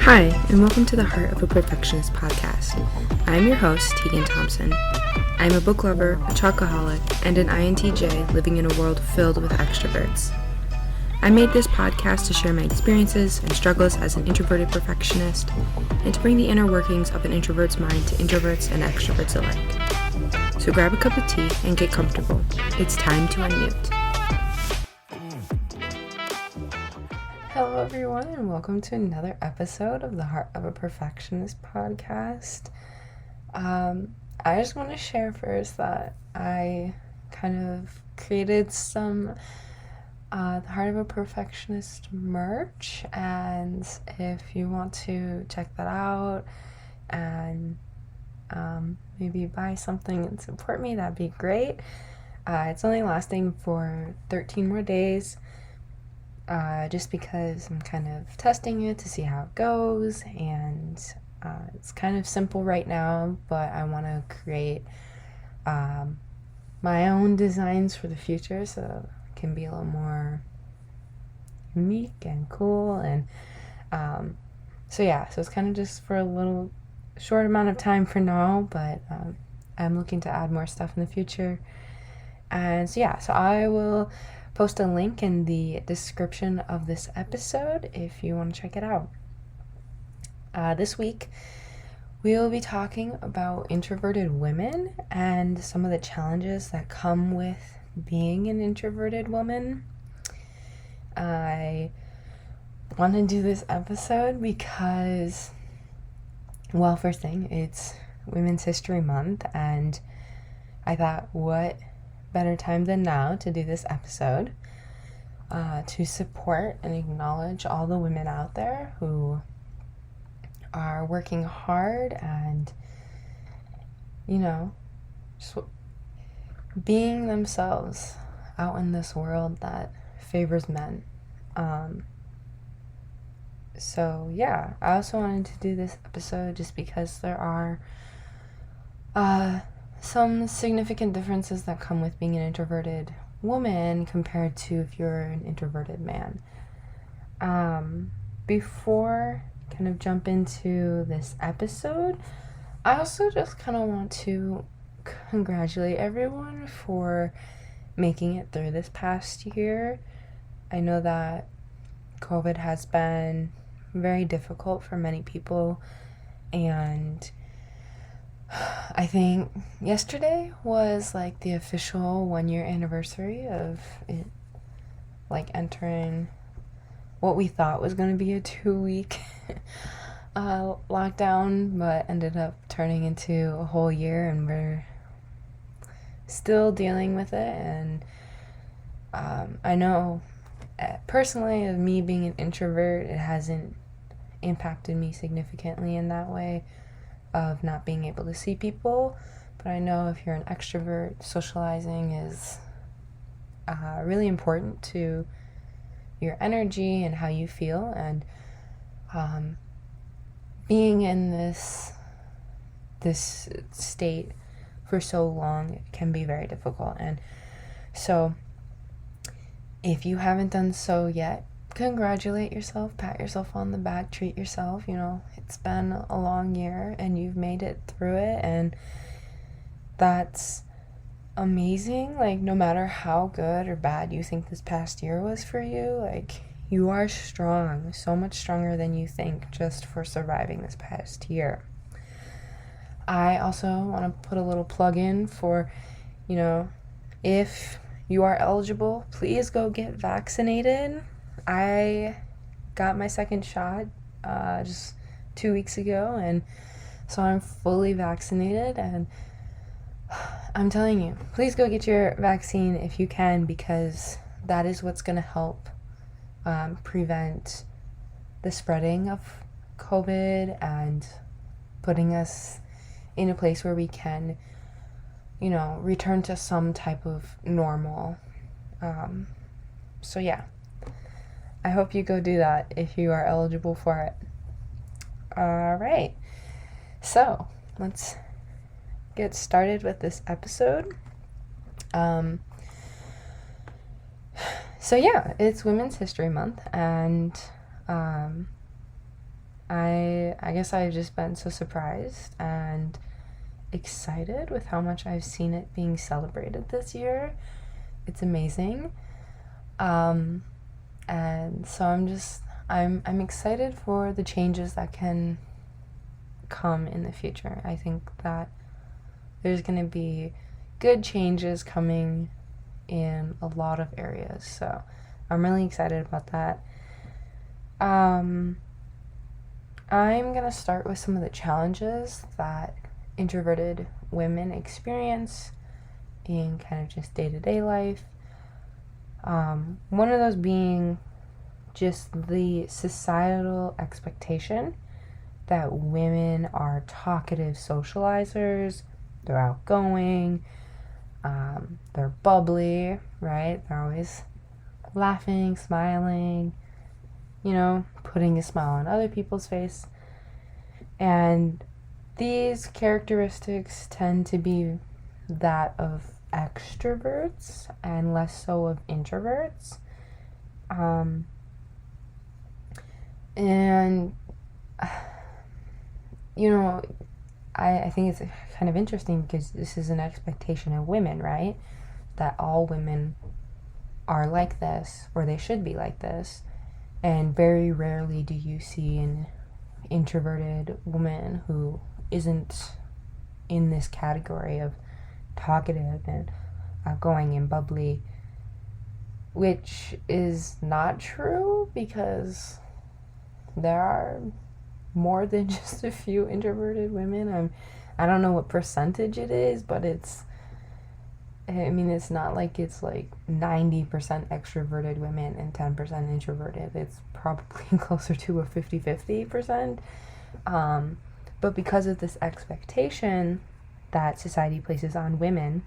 Hi, and welcome to the Heart of a Perfectionist podcast. I'm your host, Tegan Thompson. I'm a book lover, a chocoholic, and an INTJ living in a world filled with extroverts. I made this podcast to share my experiences and struggles as an introverted perfectionist, and to bring the inner workings of an introvert's mind to introverts and extroverts alike. So grab a cup of tea and get comfortable. It's time to unmute. Hello everyone, and welcome to another episode of the Heart of a Perfectionist podcast. I just want to share first that I kind of created some the Heart of a Perfectionist merch, and if you want to check that out and maybe buy something and support me, that'd be great. It's only lasting for 13 more days. Just because I'm kind of testing it to see how it goes, and it's kind of simple right now, but I want to create my own designs for the future so it can be a little more unique and cool, and so it's kind of just for a little short amount of time for now, but I'm looking to add more stuff in the future. And so I will post a link in the description of this episode if you want to check it out. This week, we will be talking about introverted women and some of the challenges that come with being an introverted woman. I want to do this episode because, well, first thing, it's Women's History Month, and I thought, what better time than now to do this episode, to support and acknowledge all the women out there who are working hard and, just being themselves out in this world that favors men. I also wanted to do this episode just because there are some significant differences that come with being an introverted woman compared to if you're an introverted man. Before kind of jump into this episode, I also just kind of want to congratulate everyone for making it through this past year. I know that COVID has been very difficult for many people, and I think yesterday was like the official 1-year anniversary of it, like entering what we thought was going to be a 2-week lockdown, but ended up turning into a whole year, and we're still dealing with it. And I know personally, of me being an introvert, it hasn't impacted me significantly in that way of not being able to see people, but I know if you're an extrovert, socializing is really important to your energy and how you feel, and being in this state for so long, it can be very difficult. And so if you haven't done so yet, congratulate yourself, pat yourself on the back, treat yourself. It's been a long year and you've made it through it, and that's amazing. Like, no matter how good or bad you think this past year was for you, like, you are strong, so much stronger than you think, just for surviving this past year. I also want to put a little plug in for, if you are eligible, please go get vaccinated. I got my second shot just 2 weeks ago, and so I'm fully vaccinated, and I'm telling you, please go get your vaccine if you can, because that is what's going to help prevent the spreading of COVID and putting us in a place where we can, return to some type of normal. I hope you go do that if you are eligible for it. All right, so let's get started with this episode. It's Women's History Month, and I guess I've just been so surprised and excited with how much I've seen it being celebrated this year. It's amazing. And so I'm excited for the changes that can come in the future. I think that there's going to be good changes coming in a lot of areas. So I'm really excited about that. I'm going to start with some of the challenges that introverted women experience in kind of just day-to-day life. One of those being just the societal expectation that women are talkative socializers, they're outgoing, they're bubbly, right? They're always laughing, smiling, putting a smile on other people's face. And these characteristics tend to be that of extroverts and less so of introverts. And I think it's kind of interesting because this is an expectation of women, right? That all women are like this, or they should be like this. And very rarely do you see an introverted woman who isn't in this category of talkative and outgoing and bubbly, which is not true because there are more than just a few introverted women. I don't know what percentage it is, but it's not like it's like 90% extroverted women and 10% introverted. It's probably closer to a 50-50%. But because of this expectation that society places on women,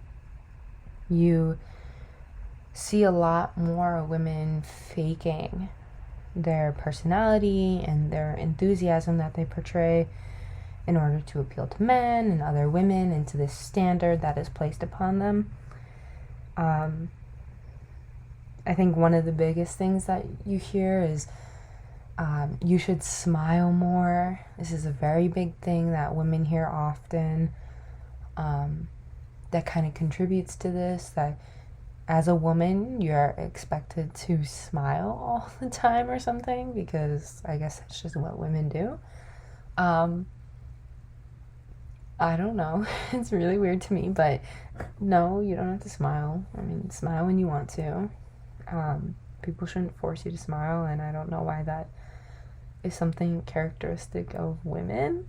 you see a lot more women faking their personality and their enthusiasm that they portray in order to appeal to men and other women and to this standard that is placed upon them. I think one of the biggest things that you hear is you should smile more. This is a very big thing that women hear often, that kind of contributes to this, that as a woman, you're expected to smile all the time or something, because I guess that's just what women do. I don't know. It's really weird to me, but no, you don't have to smile. Smile when you want to. People shouldn't force you to smile, and I don't know why that is something characteristic of women.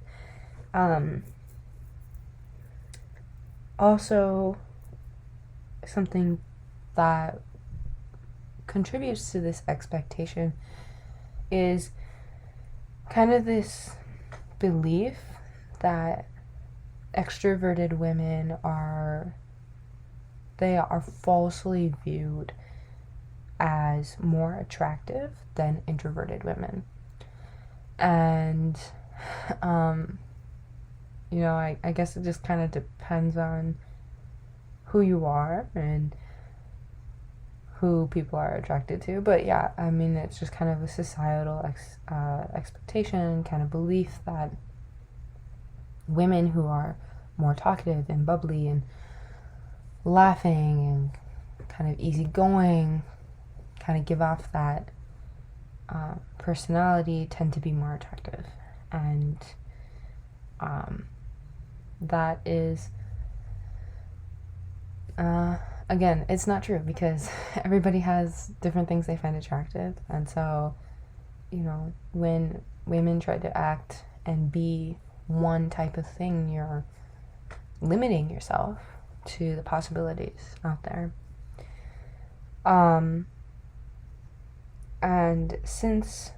Also, something that contributes to this expectation is kind of this belief that extroverted women are falsely viewed as more attractive than introverted women. And I guess it just kind of depends on who you are and who people are attracted to. But yeah, it's just kind of a societal expectation, kind of belief that women who are more talkative and bubbly and laughing and kind of easygoing, kind of give off that personality, tend to be more attractive. And that is again, it's not true, because everybody has different things they find attractive. And so when women try to act and be one type of thing, you're limiting yourself to the possibilities out there. And since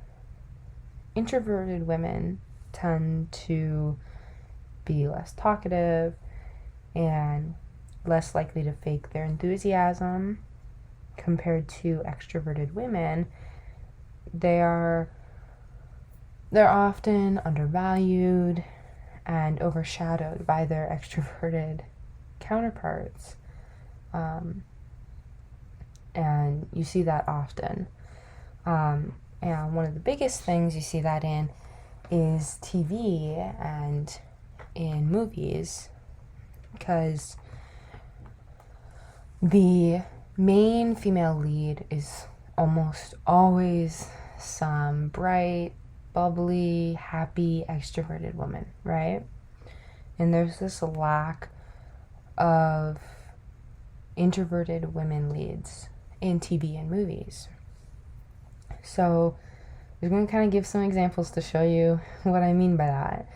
introverted women tend to be less talkative and less likely to fake their enthusiasm compared to extroverted women, they're often undervalued and overshadowed by their extroverted counterparts. And you see that often. And one of the biggest things you see that in is TV and in movies, because the main female lead is almost always some bright, bubbly, happy, extroverted woman, right? And there's this lack of introverted women leads in TV and movies. So I'm going to kind of give some examples to show you what I mean by that.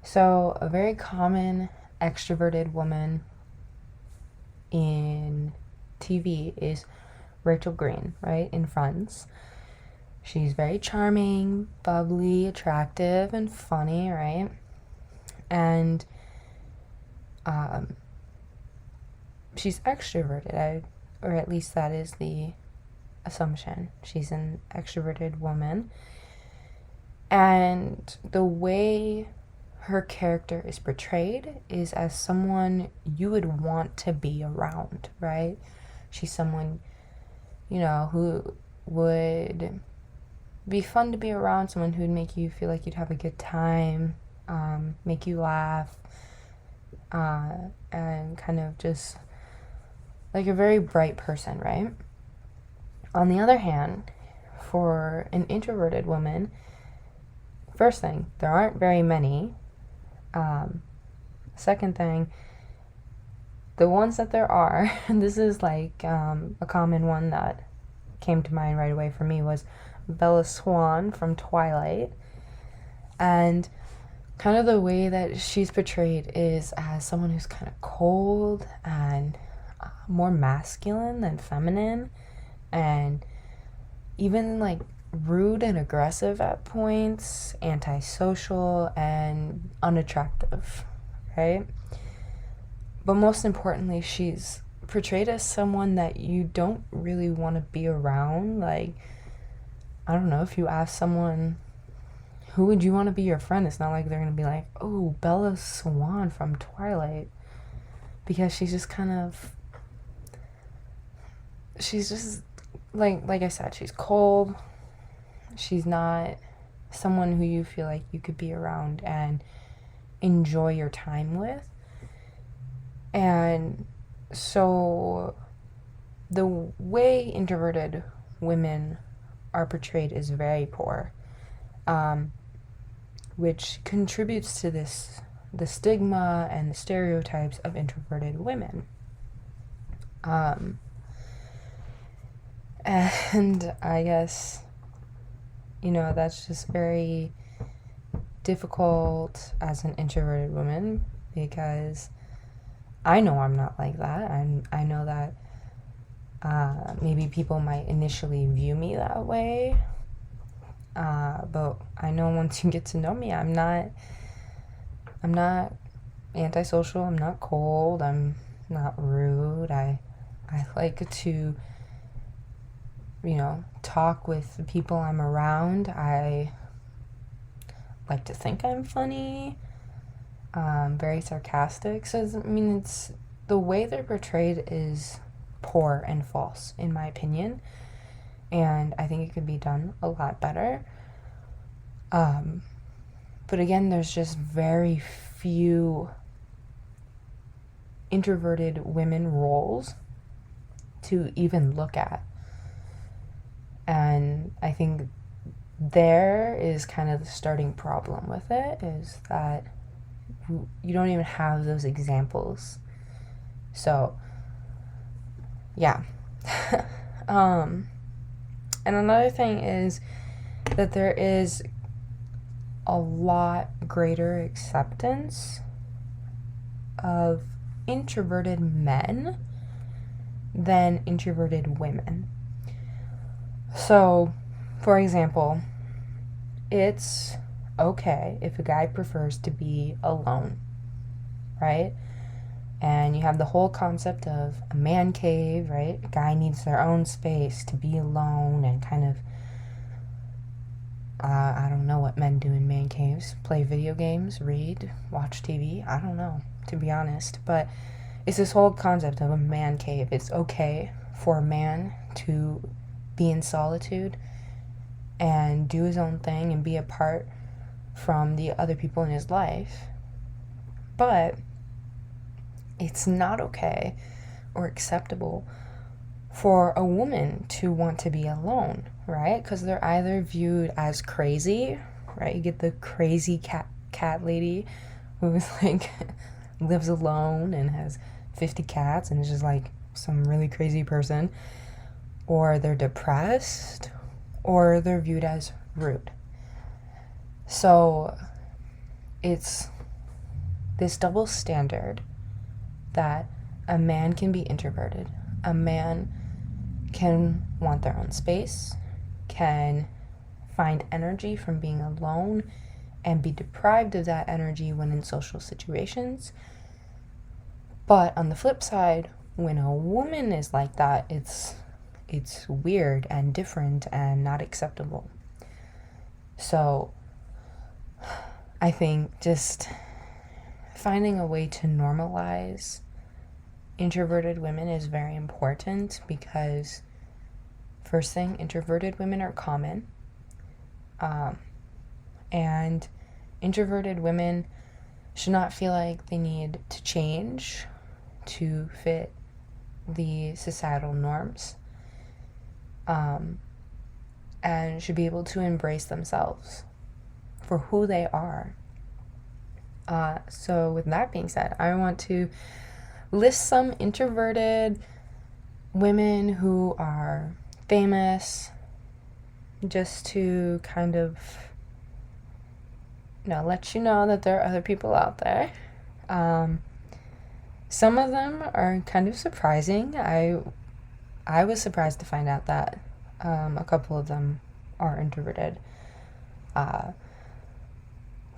So a very common extroverted woman in TV is Rachel Green, right, in Friends. She's very charming, bubbly, attractive, and funny, right? And she's extroverted, or at least that is the assumption. She's an extroverted woman. And the way her character is portrayed is as someone you would want to be around, right? She's someone, who would be fun to be around, someone who would make you feel like you'd have a good time, make you laugh, and kind of just like a very bright person, right? On the other hand, for an introverted woman, first thing, there aren't very many. Second thing, the ones that there are, and this is like a common one that came to mind right away for me, was Bella Swan from Twilight. And kind of the way that she's portrayed is as someone who's kind of cold and more masculine than feminine, and even like rude and aggressive at points, antisocial and unattractive, right? But most importantly, she's portrayed as someone that you don't really want to be around. Like, I don't know, if you ask someone, who would you want to be your friend? It's not like they're going to be like, oh, Bella Swan from Twilight. Because she's just kind of, she's just, like I said, she's cold. She's not someone who you feel like you could be around and enjoy your time with. And so the way introverted women are portrayed is very poor, which contributes to the stigma and the stereotypes of introverted women. And I guess, that's just very difficult as an introverted woman, because I know I'm not like that. I know that maybe people might initially view me that way, but I know once you get to know me, I'm not antisocial, I'm not cold, I'm not rude. I like to talk with the people I'm around. I like to think I'm funny, very sarcastic. So, it's the way they're portrayed is poor and false, in my opinion. And I think it could be done a lot better. But again, there's just very few introverted women roles to even look at. And I think there is kind of the starting problem with it, is that you don't even have those examples. So, yeah. And another thing is that there is a lot greater acceptance of introverted men than introverted women. So, for example, it's okay if a guy prefers to be alone, right? And you have the whole concept of a man cave, right? A guy needs their own space to be alone and kind of, I don't know what men do in man caves. Play video games, read, watch TV. I don't know, to be honest. But it's this whole concept of a man cave. It's okay for a man to be in solitude and do his own thing and be apart from the other people in his life. But it's not okay or acceptable for a woman to want to be alone, right? Because they're either viewed as crazy, right? You get the crazy cat lady who's like lives alone and has 50 cats and is just like some really crazy person, or they're depressed, or they're viewed as rude. So it's this double standard that a man can be introverted, a man can want their own space, can find energy from being alone and be deprived of that energy when in social situations. But on the flip side, when a woman is like that, it's weird and different and not acceptable. So I think just finding a way to normalize introverted women is very important, because first thing, introverted women are common, and introverted women should not feel like they need to change to fit the societal norms, and should be able to embrace themselves for who they are. So with that being said, I want to list some introverted women who are famous, just to kind of, let you know that there are other people out there. Some of them are kind of surprising. I was surprised to find out that a couple of them are introverted. But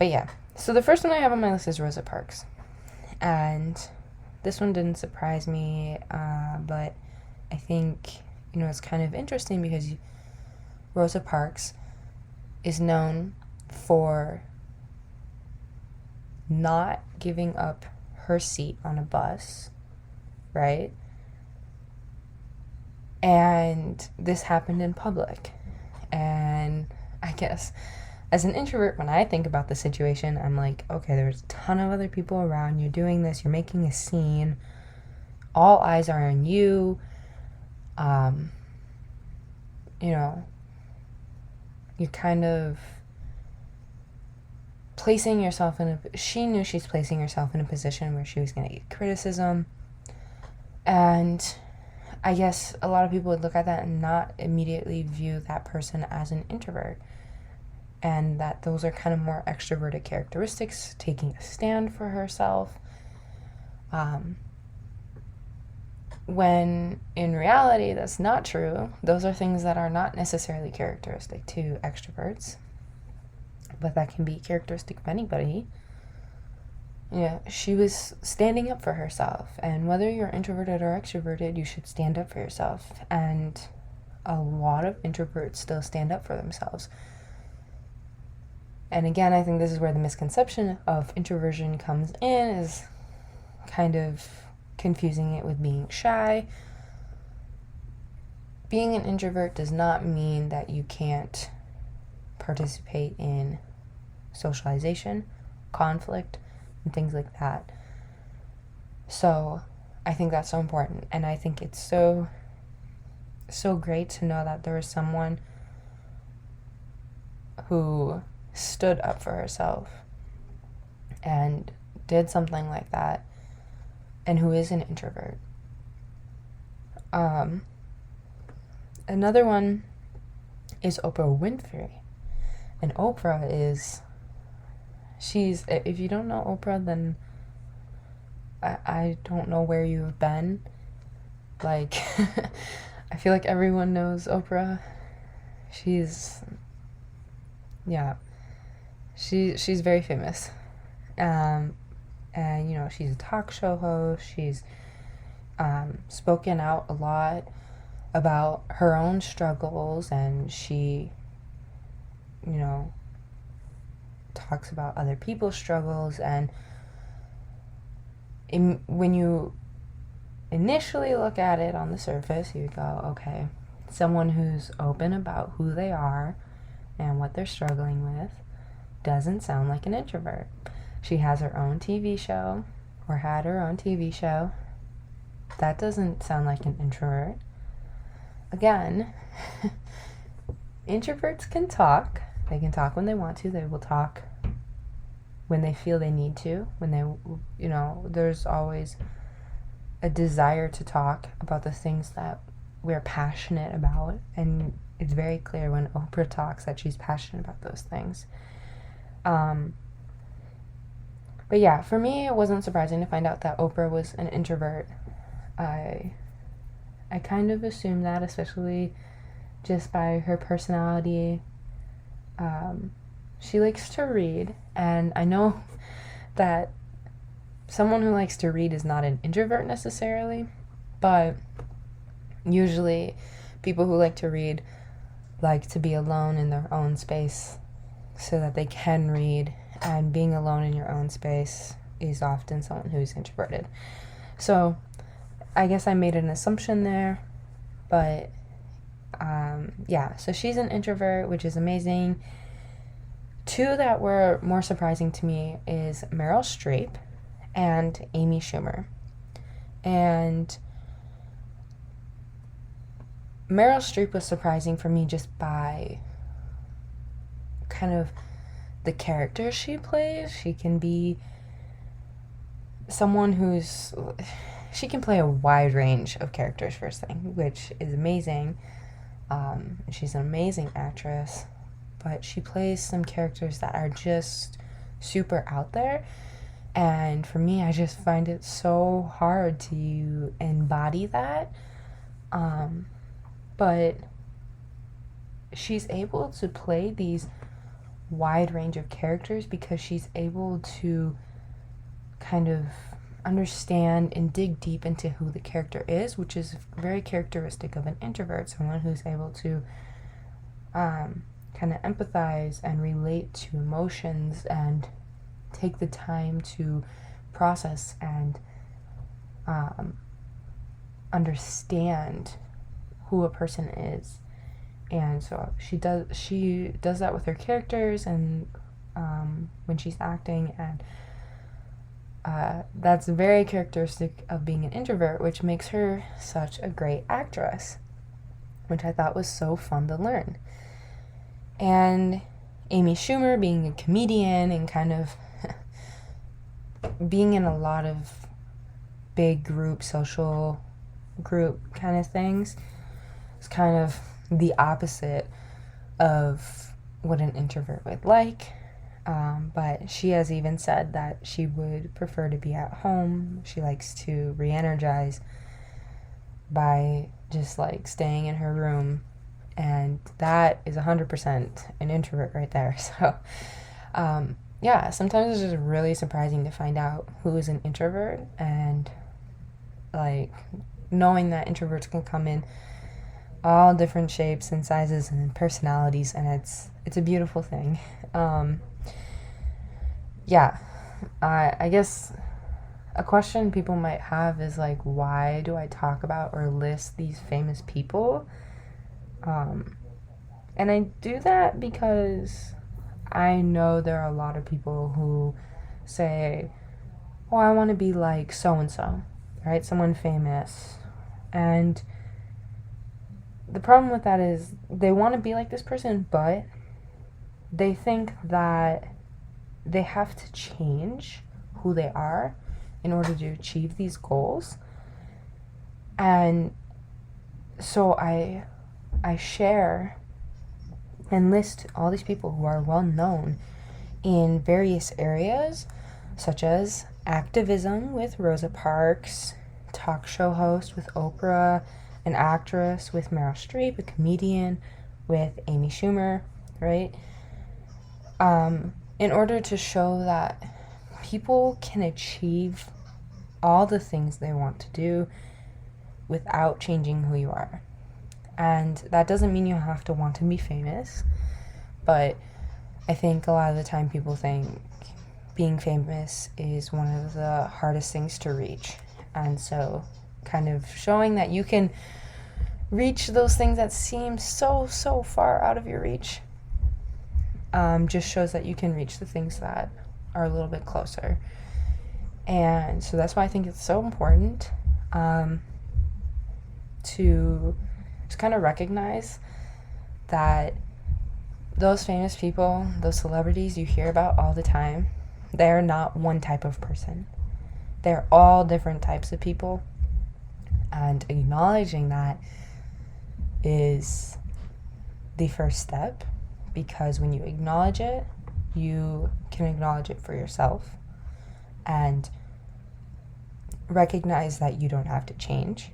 yeah, so the first one I have on my list is Rosa Parks. And this one didn't surprise me, but I think, it's kind of interesting because Rosa Parks is known for not giving up her seat on a bus, right? And this happened in public. And I guess as an introvert, when I think about the situation, I'm like, okay, there's a ton of other people around. You're doing this. You're making a scene. All eyes are on you. You're kind of placing yourself she knew she's placing herself in a position where she was going to get criticism. And I guess a lot of people would look at that and not immediately view that person as an introvert. And that those are kind of more extroverted characteristics, taking a stand for herself. When in reality, that's not true. Those are things that are not necessarily characteristic to extroverts, but that can be characteristic of anybody. She was standing up for herself, and whether you're introverted or extroverted, you should stand up for yourself. And a lot of introverts still stand up for themselves. And again, I think this is where the misconception of introversion comes in, is kind of confusing it with being shy. Being an introvert does not mean that you can't participate in socialization, conflict, and things like that. So I think that's so important. And I think it's so great to know that there is someone who stood up for herself and did something like that, and who is an introvert. Another one is Oprah Winfrey. And Oprah if you don't know Oprah, then I don't know where you've been. Like, I feel like everyone knows Oprah. She's very famous. And, she's a talk show host. She's spoken out a lot about her own struggles, and she, talks about other people's struggles. And when you initially look at it on the surface, you go, okay, someone who's open about who they are and what they're struggling with. doesn't sound like an introvert. She has her own TV show, or had her own TV show. That doesn't sound like an introvert. Again, introverts can talk. They can talk when they want to. They will talk when they feel they need to. When they, there's always a desire to talk about the things that we're passionate about. And it's very clear when Oprah talks that she's passionate about those things. But yeah, for me, it wasn't surprising to find out that Oprah was an introvert. I kind of assumed that, especially just by her personality. She likes to read, and I know that someone who likes to read is not an introvert necessarily, but usually people who like to read like to be alone in their own space so that they can read, and being alone in your own space is often someone who's introverted. So I guess I made an assumption there, but yeah, so she's an introvert, which is amazing. Two that were more surprising to me is Meryl Streep and Amy Schumer. And Meryl Streep was surprising for me just by kind of the character she plays. She can be someone she can play a wide range of characters, first thing, which is amazing. She's an amazing actress, but she plays some characters that are just super out there. And for me, I just find it so hard to embody that. But she's able to play these wide range of characters because she's able to kind of understand and dig deep into who the character is, which is very characteristic of an introvert, someone who's able to kind of empathize and relate to emotions and take the time to process and understand who a person is. And so she does that with her characters and when she's acting, and that's very characteristic of being an introvert, which makes her such a great actress, which I thought was so fun to learn. And Amy Schumer, being a comedian and kind of being in a lot of big social group kind of things, is kind of the opposite of what an introvert would like. But she has even said that she would prefer to be at home. She likes to re-energize by just like staying in her room, and that is 100% an introvert right there. So yeah, sometimes it's just really surprising to find out who is an introvert, and like knowing that introverts can come in all different shapes and sizes and personalities, and it's a beautiful thing. Yeah, I guess a question people might have is like, why do I talk about or list these famous people? And I do that because I know there are a lot of people who say, oh, I want to be like so-and-so, right? Someone famous. And the problem with that is they want to be like this person, but they think that they have to change who they are in order to achieve these goals. And so I share and list all these people who are well known in various areas, such as activism with Rosa Parks, talk show host with Oprah, an actress with Meryl Streep, a comedian with Amy Schumer, right? In order to show that people can achieve all the things they want to do without changing who you are. And that doesn't mean you have to want to be famous, but I think a lot of the time people think being famous is one of the hardest things to reach. And so kind of showing that you can reach those things that seem so far out of your reach just shows that you can reach the things that are a little bit closer. And so that's why I think it's so important to just kind of recognize that those famous people, those celebrities you hear about all the time, they're not one type of person. They're all different types of people. And acknowledging that is the first step, because when you acknowledge it, you can acknowledge it for yourself and recognize that you don't have to change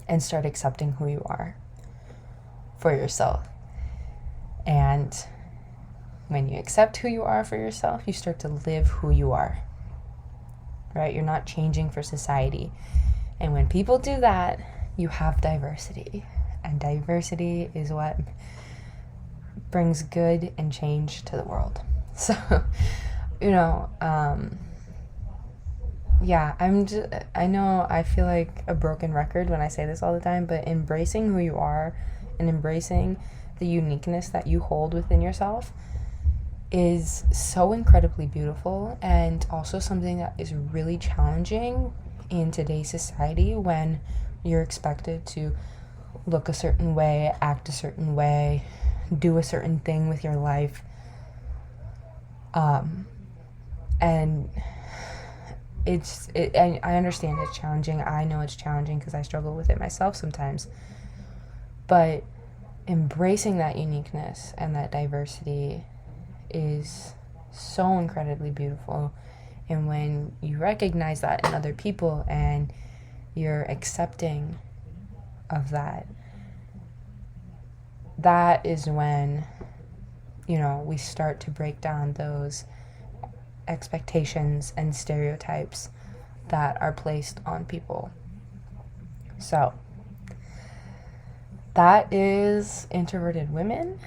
and start accepting who you are for yourself. And when you accept who you are for yourself, you start to live who you are, right? You're not changing for society. And when people do that, you have diversity. And diversity is what brings good and change to the world. So, I know I feel like a broken record when I say this all the time, but embracing who you are and embracing the uniqueness that you hold within yourself is so incredibly beautiful, and also something that is really challenging in today's society when you're expected to look a certain way, act a certain way, do a certain thing with your life. And I understand it's challenging. I know it's challenging because I struggle with it myself sometimes. But embracing that uniqueness and that diversity is so incredibly beautiful. And when you recognize that in other people and you're accepting of that, that is when, we start to break down those expectations and stereotypes that are placed on people. So that is Introverted Women.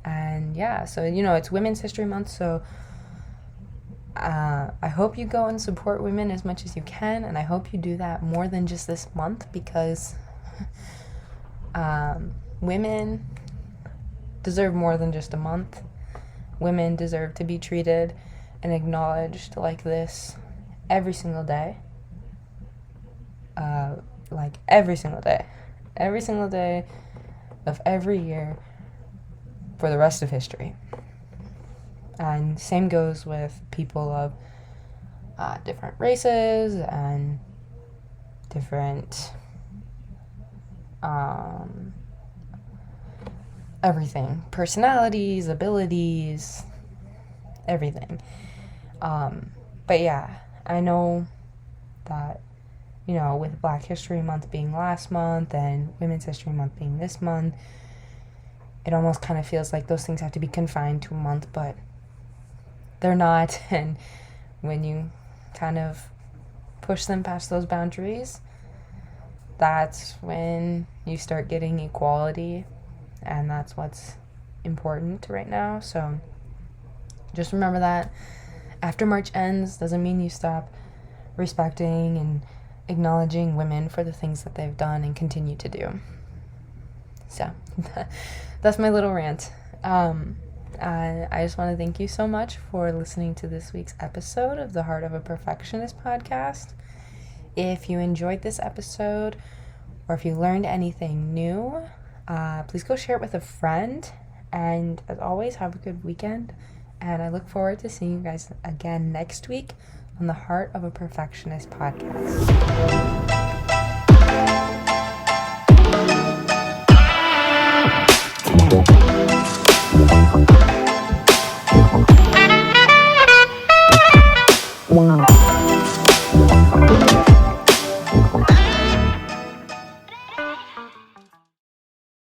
And yeah, so, it's Women's History Month, so I hope you go and support women as much as you can, and I hope you do that more than just this month, because women deserve more than just a month. Women deserve to be treated and acknowledged like this every single day. Every single day of every year for the rest of history. And same goes with people of different races and different everything, personalities, abilities, everything. But yeah, I know that, with Black History Month being last month and Women's History Month being this month, it almost kind of feels like those things have to be confined to a month, but they're not. And when you kind of push them past those boundaries, that's when you start getting equality, and that's what's important right now. So just remember that after March ends doesn't mean you stop respecting and acknowledging women for the things that they've done and continue to do. So that's my little rant. I just want to thank you so much for listening to this week's episode of the Heart of a Perfectionist podcast. If you enjoyed this episode, or if you learned anything new, please go share it with a friend. And as always, have a good weekend. And I look forward to seeing you guys again next week on the Heart of a Perfectionist podcast. Wow.